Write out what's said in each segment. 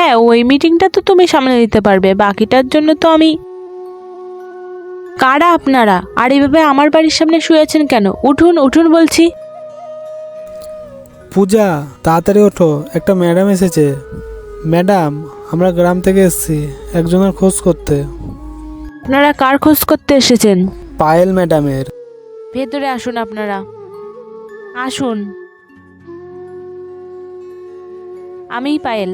হ্যাঁ, ওই মিটিংটা তো তুমি সামনে দিতে পারবে, বাকিটার জন্য তো আমি। কারা আপনারা? আর এইভাবে আমার বাড়ির সামনে শুয়েছেন কেন? উঠুন উঠুন বলছি। পূজা, তাড়াতাড়ি ওঠো, একটা ম্যাডাম এসেছে। ম্যাডাম, আমরা গ্রাম থেকে এসেছি একজনের খোঁজ করতে। আপনারা কার খোঁজ করতে এসেছেন? পায়েল ম্যাডামের। ভেতরে আসুন আপনারা, আসুন। আমিই পায়েল।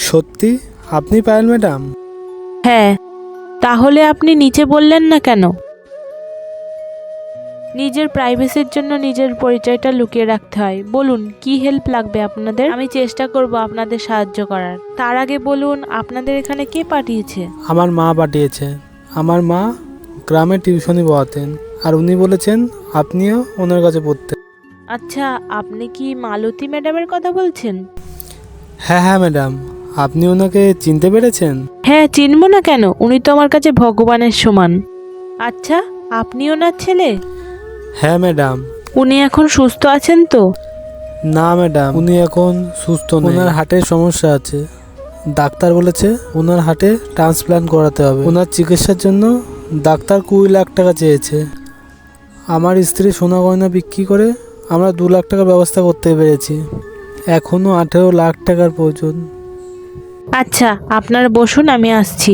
সত্যি আপনি পায়েল ম্যাডাম? হ্যাঁ, তাহলে আপনি নিচে বললেন না কেন? নিজের প্রাইভেসির জন্য নিজের পরিচয়টা লুকিয়ে রাখতে হয়। বলুন কি হেল্প লাগবে আপনাদের? আমি চেষ্টা করব আপনাদের সাহায্য করার। তার আগে বলুন আপনাদের এখানে কে পাঠিয়েছে? আমার মা পাঠিয়েছে। আমার মা গ্রামে টিউশনি পড়াতেন, আর উনি বলেছেন আপনিও ওনার কাছে পড়তেন। আচ্ছা, আপনি কি মালতী ম্যাডামের কথা বলছেন? হ্যাঁ হ্যাঁ ম্যাডাম, আপনি ওনাকে চিনতে পেরেছেন? হ্যাঁ, চিনব না কেন? উনি তো আমার কাছে ভগবানের সমান। আচ্ছা, আপনি ওনার ছেলে? হ্যাঁ ম্যাডাম। উনি এখন সুস্থ আছেন তো? না ম্যাডাম, উনি এখন সুস্থ নেই। ওনার হার্টের সমস্যা আছে। ডাক্তার বলেছে ওনার হার্টে ট্রান্সপ্লান্ট করাতে হবে। ওনার চিকিৎসার জন্য ডাক্তার 20 লাখ টাকা চেয়েছে। আমার স্ত্রী সোনা গয়না বিক্রি করে আমরা 2 লাখ টাকার ব্যবস্থা করতে পেরেছি। এখনও 18 লাখ টাকার প্রয়োজন। আচ্ছা, আপনারা বসুন, আমি আসছি।